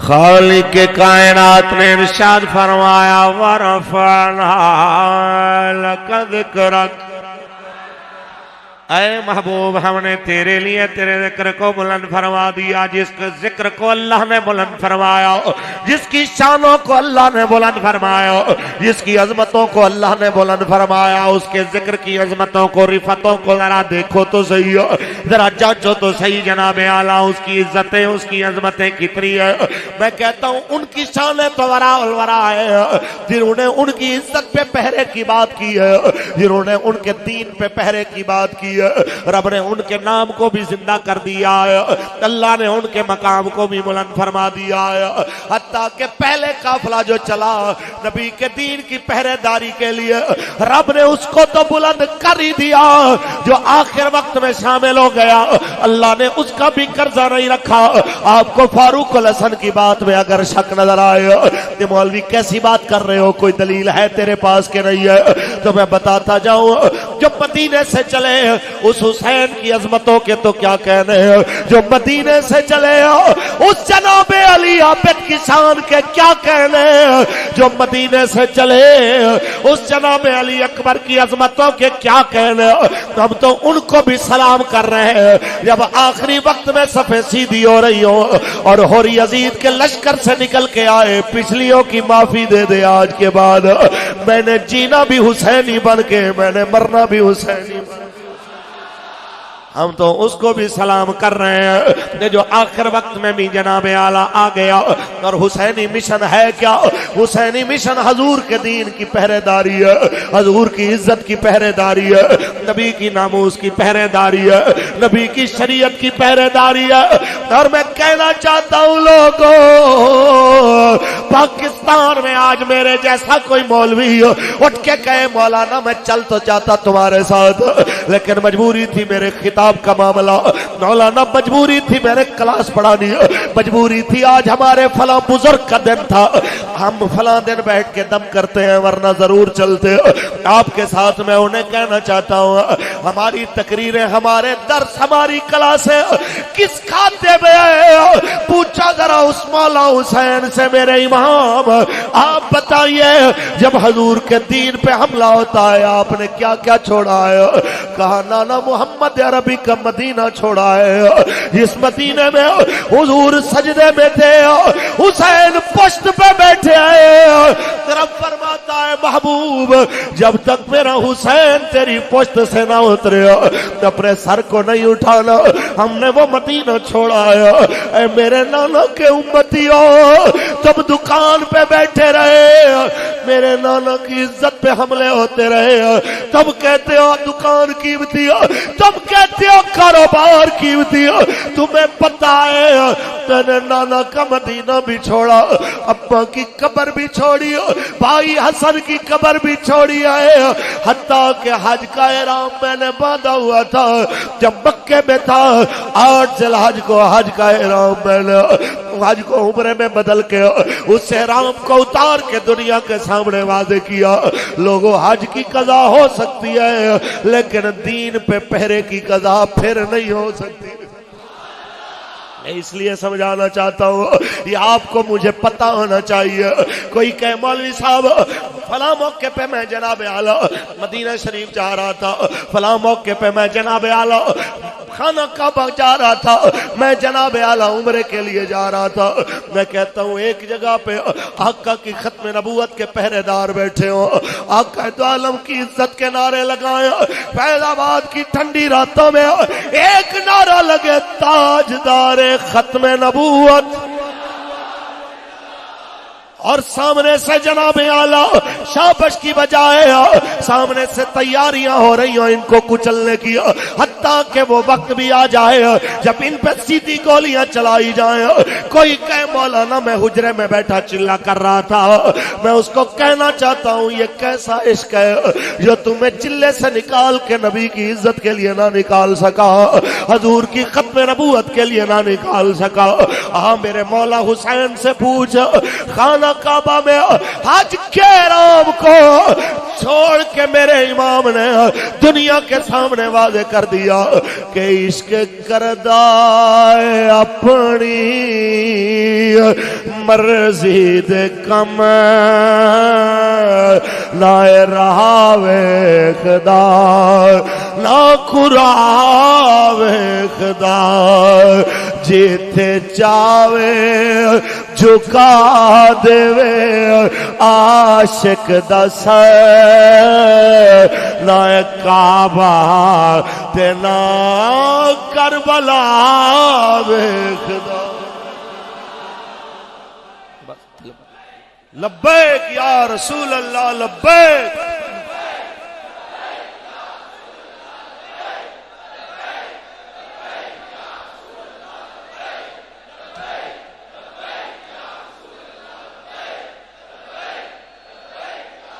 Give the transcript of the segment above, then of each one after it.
خالق کائنات نے ارشاد فرمایا ورفعنا لک ذکرک، اے محبوب ہم نے تیرے لیے تیرے ذکر کو بلند فرما دیا. جس کے ذکر کو اللہ نے بلند فرمایا، جس کی شانوں کو اللہ نے بلند فرمایا، جس کی عظمتوں کو اللہ نے بلند فرمایا، اس کے ذکر کی عظمتوں کو رفتوں کو ذرا دیکھو تو صحیح، ذرا جانچو تو صحیح جناب اعلیٰ. اس کی عزتیں اس کی عظمتیں کتنی ہے. میں کہتا ہوں ان کی شانیں تو وراء الورا ہے، جنہوں نے ان کی عزت پہ پہرے کی بات کی ہے، جنہوں نے ان کے دین پہ پہرے کی بات کی. رب نے ان کے نام کو بھی زندہ کر دیا ہے، اللہ نے ان کے مقام کو بھی بلند فرما دیا ہے. حتیٰ کہ پہلے قافلہ جو چلا نبی کے دین کی پہرے داری کے لیے، رب نے اس کو تو بلند کر ہی دیا. جو آخر وقت میں شامل ہو گیا اللہ نے اس کا بھی قرضہ نہیں رکھا. آپ کو فاروق الحسن کی بات میں اگر شک نظر آئے کہ مولوی کیسی بات کر رہے ہو، کوئی دلیل ہے تیرے پاس کہ نہیں ہے، تو میں بتاتا جاؤں. جو مدینے سے چلے اس حسین کی عظمتوں کے تو کیا کہنے ہیں، جو مدینے سے چلے اس جناب علی عابد کی شان کے کیا کہنے ہیں، جو مدینے سے چلے اس جناب علی اکبر کی عظمتوں کے کیا کہنے. ہم تو ان کو بھی سلام کر رہے ہیں جب آخری وقت میں صفیں سیدھی ہو رہی ہوں اور ہوری یزید کے لشکر سے نکل کے آئے. پچھلیوں کی معافی دے دے، آج کے بعد میں نے جینا بھی حسینی بن کے، میں نے مرنا بھی حسینی بن. ہم تو اس کو بھی سلام کر رہے ہیں جو آخر وقت میں بھی جناب اعلیٰ آ گیا. اور حسینی مشن ہے کیا؟ حسینی مشن حضور کے دین کی پہرے داری ہے، حضور کی عزت کی پہرے داری ہے، نبی کی ناموس کی پہرے داری ہے، نبی کی شریعت کی پہرے داری ہے. اور میں کہنا چاہتا ہوں لوگوں، پاکستان میں آج میرے جیسا کوئی مولوی اٹھ کے کہے مولانا میں چل تو جاتا تمہارے ساتھ، لیکن مجبوری تھی میرے خطاب کا معاملہ، مولانا مجبوری تھی میرے کلاس پڑھانی، مجبوری تھی آج ہمارے فلاں بزرگ کا دن تھا، ہم فلاں دن بیٹھ کے دم کرتے ہیں ورنہ ضرور چلتے. آپ کے ساتھ میں انہیں کہنا چاہتا ہوں ہماری تقریریں، ہمارے درس، ہماری کلاسیں کس کھاتے میں ہے؟ پوچھا ذرا اس مولا حسین سے میرے امام، آپ بتائیے جب حضور کے دین پہ حملہ ہوتا ہے آپ نے کیا کیا چھوڑا ہے؟ کہا نانا محمد عربی کا مدینہ چھوڑا ہے، جس مدینے میں حضور سجدے میں تھے، حسین پشت پہ بیٹھے آئے. رب فرماتا ہے محبوب جب تک میرا حسین تیری پشت سے نہ اترے اپنے سر کو نہیں اٹھانا، ہم نے وہ مدینہ چھوڑا ہے. اے میرے نانا کے امتیوں، تم دکان پہ بیٹھے رہے، میرے نانا کی عزت پہ حملے ہوتے رہے، تم کہتے ہو دکان قیمتی ہے، تم کہتے ہو کاروبار قیمتی ہے. تمہیں پتہ ہے میں نے نانا کا مدینہ بھی چھوڑا، ابا کی قبر بھی چھوڑی، بھائی حسن کی قبر بھی چھوڑی ہے، حتیٰ کہ حج کا احرام میں نے باندھا ہوا تھا جب مکے میں تھا. 8 ذی الحج کو حج کا احرام میں نے حج کو عمرے میں بدل کے اس احرام کو اتار کے دنیا کے سامنے واضح کیا. لوگوں حج کی قضا ہو سکتی ہے لیکن دین پہ پہرے کی قضا پھر نہیں ہو سکتی. میں اس لیے سمجھانا چاہتا ہوں یہ آپ کو مجھے پتہ ہونا چاہیے. کوئی کہے مولوی صاحب فلاں موقع پہ میں جناب اعلیٰ مدینہ شریف جا رہا تھا، فلاں موقع پہ میں جناب اعلیٰ خانہ کعبہ جا رہا تھا، میں جناب اعلیٰ عمرے کے لیے جا رہا تھا. میں کہتا ہوں ایک جگہ پہ آقا کی ختم نبوت کے پہرے دار بیٹھے ہوں، آقا دو عالم کی عزت کے نعرے لگائیں، فیض آباد کی ٹھنڈی راتوں میں ایک نعرہ لگے تاجدار ختم نبوت، اور سامنے سے جناب اعلیٰ شابش کی بجائے سامنے سے تیاریاں ہو رہی ہیں ان کو کچلنے کی، حتیٰ کہ وہ وقت بھی آ جائے جب ان پہ سیدھی گولیاں چلائی جائیں. کوئی کہے مولانا میں حجرے میں بیٹھا چلا کر رہا تھا، میں اس کو کہنا چاہتا ہوں یہ کیسا عشق ہے جو تمہیں چلے سے نکال کے نبی کی عزت کے لیے نہ نکال سکا، حضور کی ختم نبوت کے لیے نہ نکال سکا. ہاں میرے مولا حسین سے پوچھ، خانہ کعبہ میں حج کے احرام کو چھوڑ کے میرے امام نے دنیا کے سامنے واضح کر دیا کہ عشق کردہ اپنی مرزید کم نائے رہا ویخدا نا خورا ویخدا جیتے چاوے جھکا دے عاشق دا سر نہ کعبہ تے نہ کربلا ویکھدا لبیک یا رسول اللہ لبیک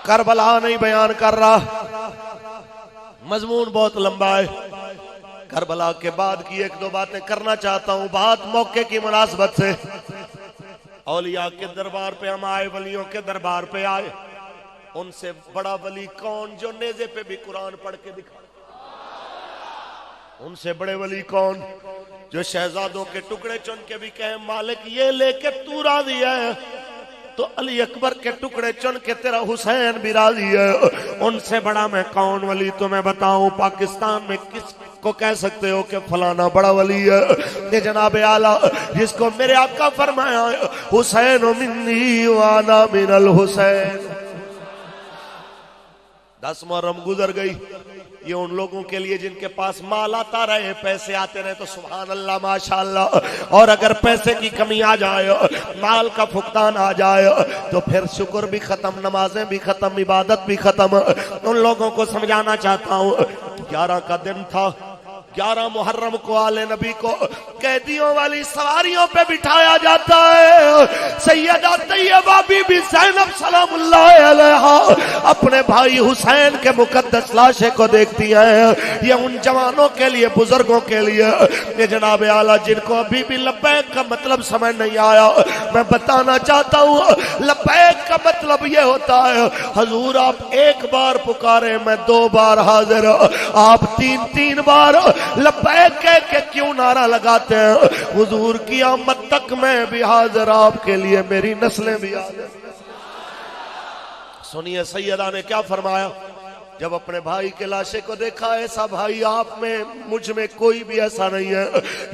کربلا نہیں بیان کر رہا، مضمون بہت لمبا ہے، کربلا کے بعد کی ایک دو باتیں کرنا چاہتا ہوں، بات موقع کی مناسبت سے۔ اولیاء کے دربار پہ ہم آئے، ولیوں کے دربار پہ آئے، ان سے بڑا ولی کون جو نیزے پہ بھی قرآن پڑھ کے دکھا؟ ان سے بڑے ولی کون جو شہزادوں کے ٹکڑے چن کے بھی کہیں مالک یہ لے کے تو راضی ہے تو علی اکبر کے ٹکڑے چن کے تیرا حسین بھی راضی ہے؟ ان سے بڑا میں کون ولی تمہیں بتاؤں؟ پاکستان میں کس کو کہہ سکتے ہو کہ فلانا بڑا ولی ہے؟ یہ جناب اعلیٰ جس کو میرے آقا فرمایا حسین منی وانا من الحسین۔ 10 محرم گزر گئی، یہ ان لوگوں کے لیے جن کے پاس مال آتا رہے، پیسے آتے رہے تو سبحان اللہ ماشاءاللہ، اور اگر پیسے کی کمی آ جائے، مال کا فقدان آ جائے تو پھر شکر بھی ختم، نمازیں بھی ختم، عبادت بھی ختم۔ ان لوگوں کو سمجھانا چاہتا ہوں، 11 کا دن تھا، 11 محرم کو آل نبی کو قیدیوں والی سواریوں پہ بٹھایا جاتا ہے۔ سیدہ طیبہ بی بی زینب سلام اللہ علیہا اپنے بھائی حسین کے مقدس لاشے کو دیکھتی ہیں۔ یہ ان جوانوں کے لیے، بزرگوں کے لیے، یہ جناب اعلیٰ جن کو ابھی بھی لبیک کا مطلب سمجھ نہیں آیا، میں بتانا چاہتا ہوں لبیک کا مطلب یہ ہوتا ہے حضور آپ 1 بار پکارے میں 2 بار حاضر، آپ 3 بار لبیک کہہ کے کیوں نعرہ لگاتے ہیں؟ حضور کی آمد تک میں بھی حاضر، آپ کے لیے میری نسلیں بھی حاضر۔ سنیے سیدہ نے کیا فرمایا جب اپنے بھائی کے لاشے کو دیکھا؟ ایسا بھائی آپ میں، مجھ میں کوئی بھی ایسا نہیں ہے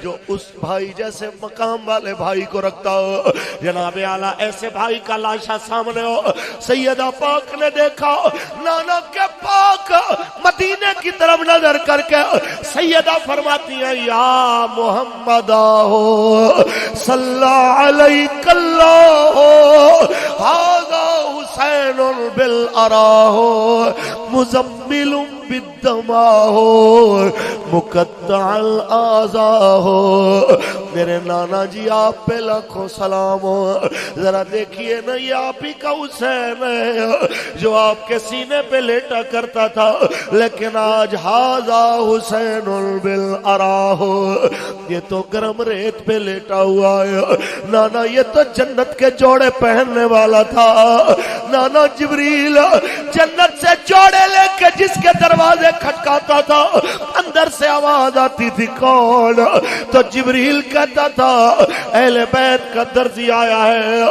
جو اس بھائی جیسے مقام والے بھائی کو رکھتا ہو۔ جناب اعلیٰ ایسے بھائی کا لاشا سامنے ہو، سیدہ پاک نے دیکھا، نانا کے پاک مدینے کی طرف نظر کر کے سیدہ فرماتی ہیں یا محمد آہو صلی علیک اللہ ہذا حسین بالاراہو مزمل بالدماء مقطع الاعضاء۔ میرے نانا جی آپ پہ لاکھوں سلام ہو، ذرا دیکھیے نا یہ آپ ہی کا حسین ہے جو آپ کے سینے پہ لیٹا کرتا تھا، لیکن آج ھذا حسین بالاراہ، یہ تو گرم ریت پہ لیٹا ہوا ہے۔ نانا یہ تو جنت کے جوڑے پہننے والا تھا، نانا جبریل جنت سے جوڑے لے کے جس کے دروازے کھٹکاتا تھا اندر سے آواز آتی تھی کون؟ تو جبریل کہتا تھا اہل بیت کا درزی آیا ہے،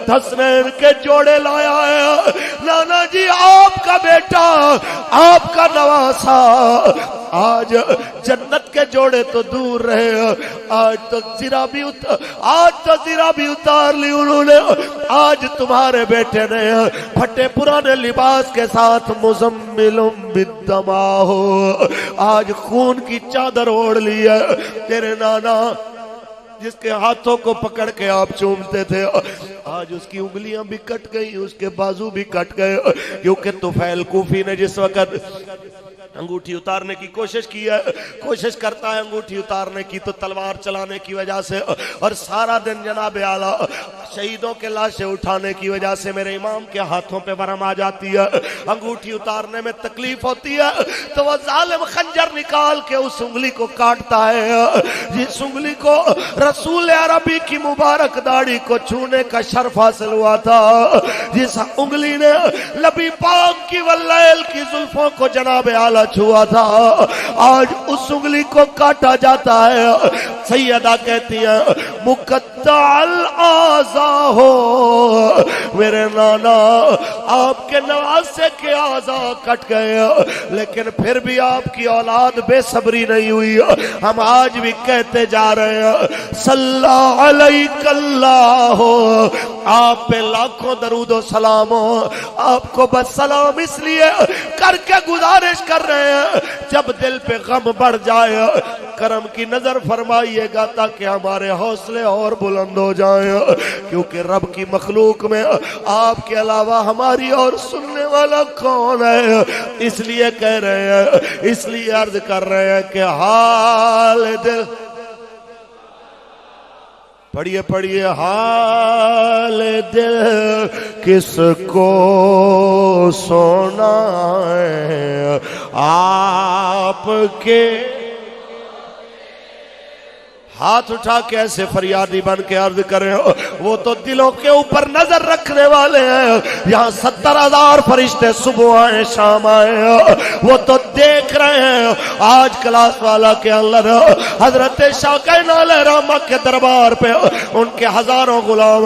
حسنین کے جوڑے لایا ہے۔ نانا جی آپ کا بیٹا، آپ کا نواسا آج جنت کے جوڑے تو دور رہے، آج تو زرا بھی اتار لی انہوں نے۔ آج تمہارے بیٹے نے پھٹے پرانے لباس کے ساتھ مزمل بالدماء، آج خون کی چادر اوڑھ لی ہے۔ تیرے نانا جس کے ہاتھوں کو پکڑ کے آپ چومتے تھے آج اس کی انگلیاں بھی کٹ گئی، اس کے بازو بھی کٹ گئے، کیونکہ طفیل کوفی نے جس وقت انگوٹھی اتارنے کی کوشش کرتا ہے انگوٹھی اتارنے کی تو تلوار چلانے کی وجہ سے، اور سارا دن جناب اعلیٰ شہیدوں کے لاشیں اٹھانے کی وجہ سے میرے امام کے ہاتھوں پہ ورم آ جاتی ہے، انگوٹھی اتارنے میں تکلیف ہوتی ہے، تو وہ ظالم خنجر نکال کے اس انگلی کو کاٹتا ہے جس انگلی کو رسول عربی کی مبارک داڑھی کو چھونے کا شرف حاصل ہوا تھا، جس انگلی نے نبی پاک کی واللیل کی زلفوں کو جناب اعلیٰ چھوا تھا، آج اس انگلی کو کاٹا جاتا ہے۔ سیدہ کہتی ہے مقطع الاعضا ہو، میرے نانا آپ کے نواسے کے اعضاء کٹ گئے لیکن پھر بھی آپ کی اولاد بے صبری نہیں ہوئی۔ ہم آج بھی کہتے جا رہے ہیں صلی علیک اللہ، آپ پہ لاکھوں درود و سلام ہو، آپ کو بس سلام اس لیے کر کے گزارش کر رہے ہیں جب دل پہ غم بڑھ جائے کرم کی نظر فرمائیے گا تاکہ ہمارے حوصلے اور بلند ہو جائیں، کیونکہ رب کی مخلوق میں آپ کے علاوہ ہماری اور سننے والا کون ہے؟ اس لیے کہہ رہے ہیں، اس لیے عرض کر رہے ہیں کہ حال دل، پڑھیے پڑھیے، حال دل کس کو سنائیں آپ کے، ہاتھ اٹھا کے ایسے فریادی بن کے عرض کریں وہ تو دلوں کے اوپر نظر رکھنے والے ہیں، یہاں 70,000 فرشتے صبح آئے شام آئے، وہ تو دیکھ رہے ہیں۔ آج کلاس والا کے اندر حضرت شاہ کائنات رحمہ کے دربار پہ ان کے ہزاروں غلام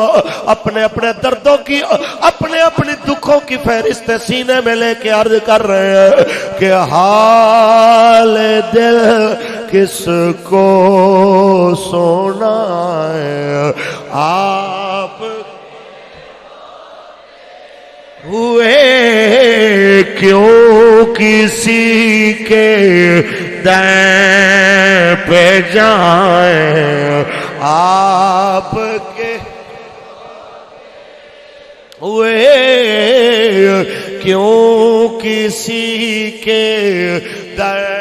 اپنے اپنے دردوں کی، اپنے اپنے دکھوں کی فہرست سینے میں لے کے عرض کر رہے ہیں کہ حال دل کس کو سنائیں آپ ہوئے کیوں کسی کے دین پہ جائیں آپ کے ہوئے کیوں کسی کے دین